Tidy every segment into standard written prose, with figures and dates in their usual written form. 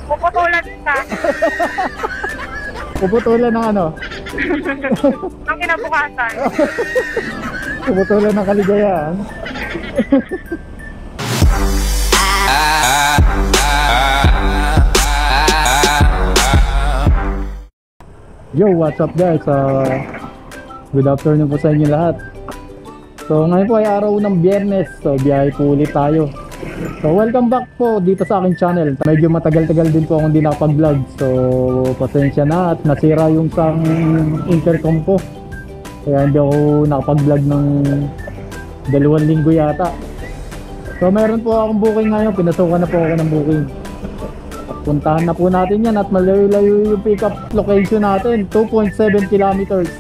Puputulan ka. Puputulan ng ano? Ang kinabukasan. Puputulan ng kaligayahan. Yo, what's up guys? Good afternoon po sa inyo lahat. So ngayon po ay araw ng Biyernes. So biyahe po ulit tayo. So welcome back po dito sa aking channel. Medyo matagal-tagal din po akong hindi nakapag-vlog. So pasensya na at nasira yung sang intercom ko. Kaya hindi ako nakapag-vlog ng 2 linggo yata. So meron po akong booking ngayon. Pinasukan na po ako ng booking. Puntahan na po natin yan at malayo-layo yung pick up location natin, 2.7 kilometers.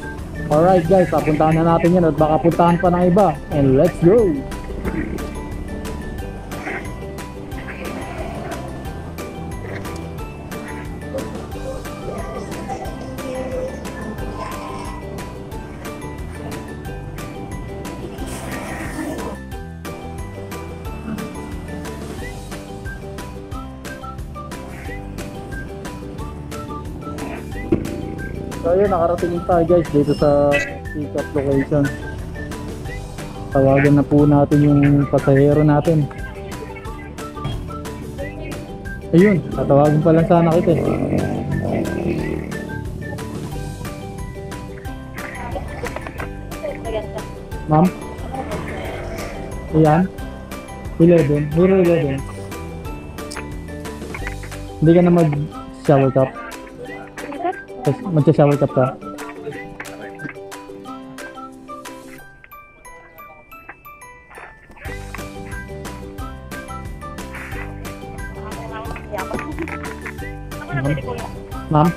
Alright guys, papuntahan na natin yan at baka puntahan pa ng iba. And let's go! So ayun, nakarating tayo guys dito sa pick up location. Tawagan na po natin yung pasahero natin. Ayun, tatawagin pa lang sana kita eh. Ma'am? Ayan? 11? Hero 11? Hindi ka na mag-shower cup? Mag-shower cup ka? Ma'am?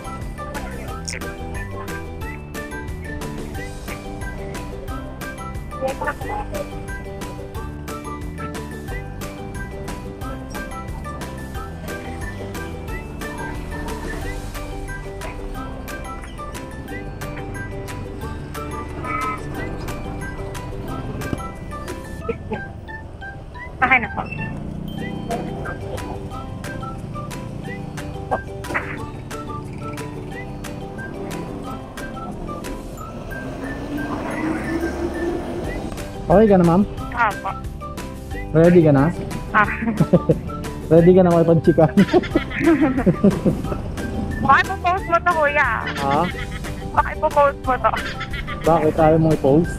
Okay na po. Okay ka na ma'am? Apo. Ready ka na? Ah. Ready ka na makipag-chika? Baka ipopost mo to, kuya. Ha? Baka ipopost mo to. Bakit tayo mong i-post?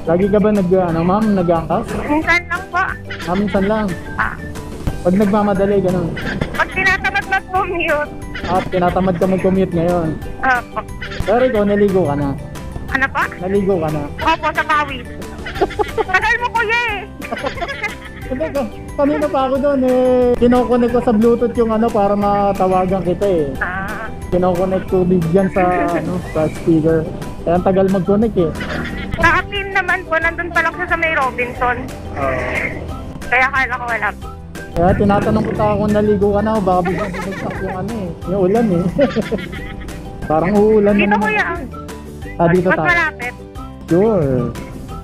Lagi ka ba ma'am, nag-angkas? Minsan lang po. Minsan lang. Ah. Pag nagmamadali, ganun. Pag tinatamad mag-commute. Tinatamad ka mag-commute ngayon. Apo. Pero ikaw, naligo ka na. Ano pa? Naligo ka na. Opo, sa pawis. Tagal mo, kuya eh. Hindi ka, kanina pa ako doon eh. Kinokonek ko sa Bluetooth yung ano para matawagan kita eh. Ah. Kinokonek ko dyan sa, sa speaker. Kaya ang tagal mag-connect eh. Naka-pin naman po, nandun pa lang siya sa may Robinson. Kaya akala ko wala. Kaya tinatanong ko kung naligo ka na o baka biglang bumagsak yung ano eh. Yung ulan eh. Parang uulan na Dito, naman. kuya. Dito Mas tayo. malapit. Sure.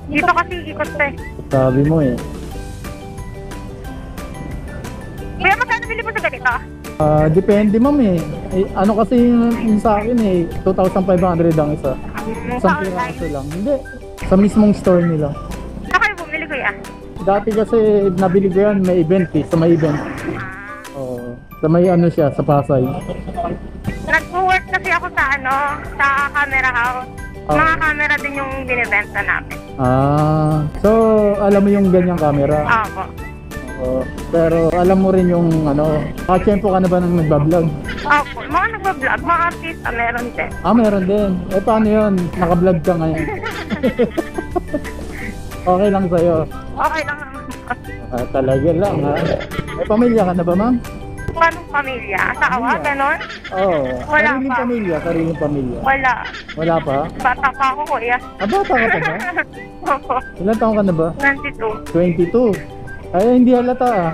Dito kasi ikot pa eh. Sabi mo eh. Kuya, magkano bili mo sa ganito? Depende ma'am eh. Ano kasi yung sa akin eh, 2,500 ang isa. Isang Sa online. piraso lang. Hindi. Sa mismong store nila. Saan kayo bumili, kuya? Dati kasi nabili ko yan, may event eh, sa may event. Oo. Sa may ano siya, sa Pasay. Nag-work kasi ako sa sa camera house. Mga camera din yung binibenta namin. So alam mo yung ganyang camera? Opo. Oo. Pero alam mo rin yung nakachempo ka na ba nang nagbablog? Opo. Mga nagbablog, mga artista, meron din. Meron din. Paano yun? Nakablog ka ngayon. Okay lang sa'yo? Okay lang naman. Talaga lang ha? May pamilya ka na ba ma'am? Anong pamilya? Asawa? Ganon? Oo. Wala Sariling pa. pamilya, sariling pamilya. Wala. Wala pa? Bata pa ako, kuya. Bata ka pa ba? Opo. Ilan taong ka na ba? 22. 22. Ay, hindi halata ah.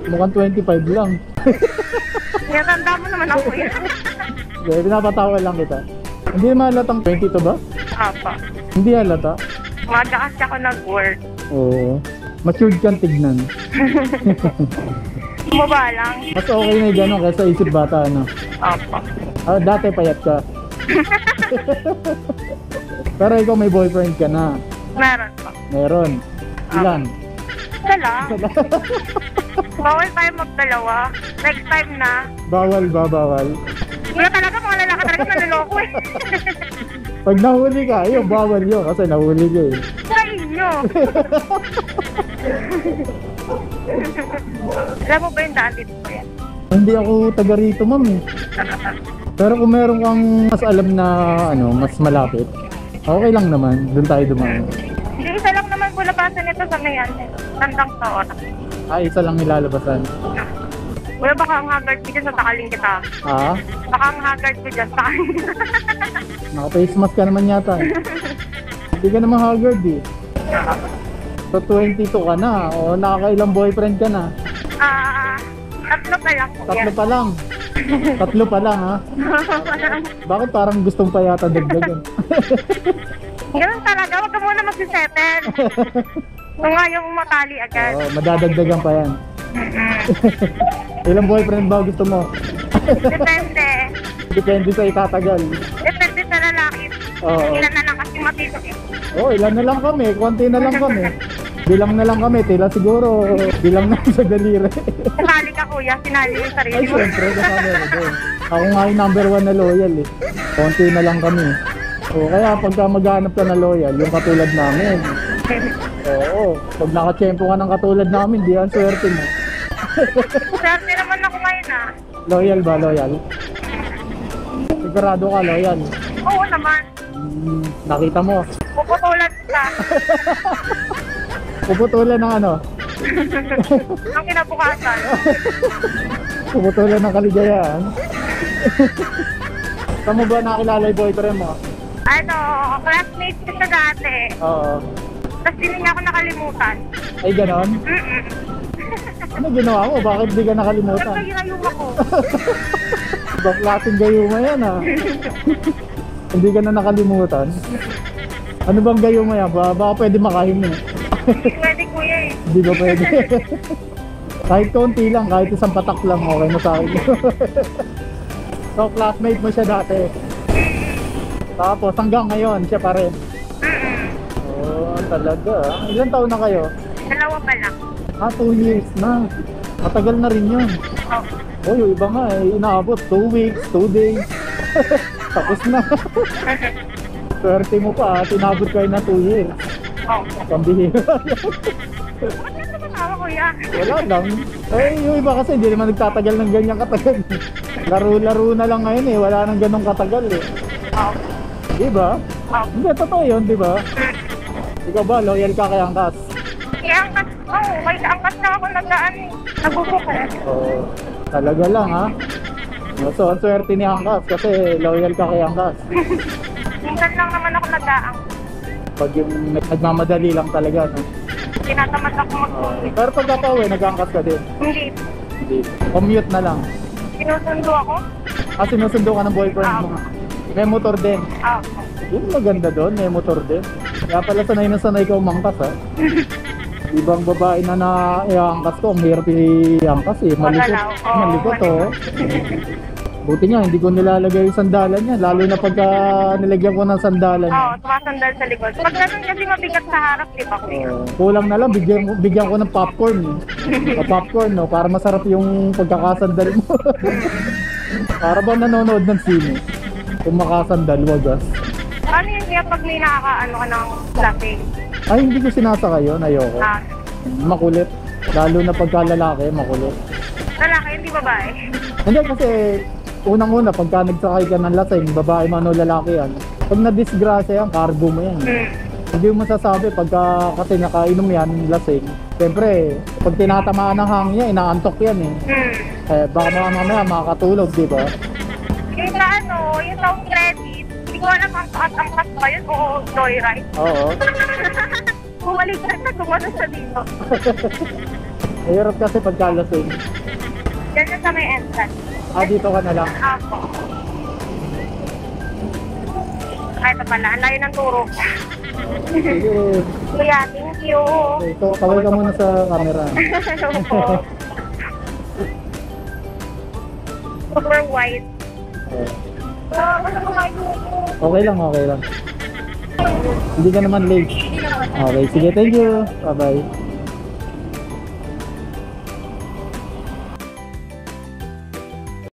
Mukhang 25 lang. Tinatanda mo naman ako, kuya. Okay, pinapatawa lang kita. Hindi mahalatang 22 ba? Opo. Hindi halata? Umaga kasi ako nag-work. Oo. Matured kang tignan. Bumaba lang. Mas okay na yung gano'n kaysa isip bata, ano? Opo. Ah, dati payat ka. Pero ikaw may boyfriend ka na. Meron po. Meron. Ilan? Isa lang. Bawal tayo magdalawa. Next time na. Bawal ba? Bawal? Wala talaga, mga lalaki talaga naloloko eh. Pag nahuli ka, yun, bawal yun. Kasi nahuli ka eh. Sa inyo. Alam mo ba yung daan dito po yan? Hindi ako taga rito, ma'am eh. Pero kung meron kang mas alam na ano, mas malapit, okay lang naman. Doon tayo dumaan. Hindi, isa lang naman po labasan ito sa may tandang taon. Ah, isa lang nilalabasan. Wala baka ang haggard ko dyan sa sakaling kita. Ah? Baka ang haggard ko dyan sa sakaling kita. Naka-face mask ka naman yata. Hindi ka naman haggard eh. So 22 ka na, o nakakailang boyfriend ka na. Tatlo pa lang po Tatlo yan. pa lang. Tatlo pa lang ha. Bakit parang gustong pa yata dagdagan? Ganun talaga, wag ka muna magsisettle. Kung nga yung matali agad. Oo, madadagdagan pa yan. Ilang boyfriend ba gusto mo? Depende. Depende sa itatagal. Depende sa lalaki. Oo. Ilan na lang kasi matito eh. Oh, ilan na lang kami, konti na lang kami. Bilang na lang kami, tila siguro bilang na sa daliri. Sinali ka kuya, sinali yung sarili Ay, mo. syempre, kasama ko doon. Ako nga yung number 1 na loyal eh. Konti na lang kami. O kaya pagka maghanap ka na loyal, yung katulad namin. Oo, pag nakachempo ka ng katulad namin, di ang swerte mo. Swerte naman ako ngayon ah. Loyal ba, loyal? Sigurado ka, loyal. Oo naman. Nakita mo. Puputulan ka. Puputulan ng ano? Ang kinabukasan. Puputulan ng kaligayahan. Saan mo ba nakilala yung boyfriend mo? Ano, classmate ko siya dati. Oo. Tapos hindi niya ako nakalimutan. Ay, ganon? Ano ginawa mo? Bakit di ka nakalimutan? Nagkagirayong ako. Ibang klaseng gayuma yan ah. Hindi ka na nakalimutan. Ano bang gayuma yan? Baka pwede makahingi. Hindi pwede kuya eh. Hindi ba pwede? Kahit konti lang, kahit isang patak lang, okay na sa akin. So, classmate mo siya dati. Tapos hanggang ngayon, siya pa rin. Oh, talaga. Ilan taon na kayo? Dalawa pa lang. Ah, 2 years na. Matagal na rin yun. Oh. Oh, yung iba nga eh, inaabot 2 weeks, 2 days. Tapos na. Swerte mo pa, tinabot kayo na 2 years. Oh. Pambihira. Ba't ka tumatawa kuya? Wala lang. Eh, yung iba kasi hindi naman nagtatagal ng ganyan katagal. Laro-laro na lang ngayon eh, wala nang ganong katagal eh. Oh. Diba? Oh. Hindi, totoo yun, diba? Ikaw ba, loyal ka kay Angkas? Kaya angkas, may angkas na ako nagdaan eh. Nagbubuka eh. Oo. Talaga lang ha. So, ang swerte ni Angkas kasi loyal ka kay Angkas. Minsan lang naman ako nagdaang. Pag yung nagmamadali lang talaga, no? Tinatamad ako mag-uwi. Pero pagkatawin, nag-angkas ka din. Hindi. Hindi. Commute na lang. Sinusundo ako. Ah, sinusundo ka ng boyfriend mo. May motor din. Ah. Yun maganda doon, may motor din. Kaya pala sanay na sanay ka umangkas ha. Ibang babae na na-iangkas ko, ang hirap i-angkas eh. Malikot. Magalaw. Oo, Malikot oh. Buti nga, hindi ko nilalagay yung sandalan niya. Lalo na pagka nilagyan ko ng sandalan niya. Oo, sumasandal sa likod. Pag ganun kasi mabigat sa harap, di ba kuya? Kulang na lang, bigyan ko ng popcorn. Popcorn, no? Para masarap yung pagkakasandal mo. Para ba nanonood ng sine? Kung makasandal, wagas. Ano yun kaya pag may nakakaano ka ng lasing? Ay, hindi ko sinasakay yun. Ayoko. Ah, Makulit. Lalo na pagka lalaki, makulit. lalaki, hindi babae. Hindi kasi, unang-una, pagka nagsakay ka ng lasing, babae man o lalaki yan. Pag na-disgrasya yan, cargo mo yan. Hindi mo masasabi pagka kasi nakainom yan, lasing. Siyempre, pag tinatamaan ng hangin, inaantok yan eh. Eh, baka mamaya makakatulog, di ba? Yung sa ano, yung sa credit, hindi ko alam ang angkas ba yun o joyride. Oo. Bumalik ka na gumano sa dito. Mahirap kasi pagka lasing. Yan na sa may entrance. Ah, dito ka na lang. Ako. Ay, ito pala. Ang layo ng turo. Sige. Kuya, thank you. Okay, so, kaway ka muna sa camera. Hello po. Super white. Okay lang, okay lang. Hindi ka naman late. Okay, sige, thank you. Bye-bye.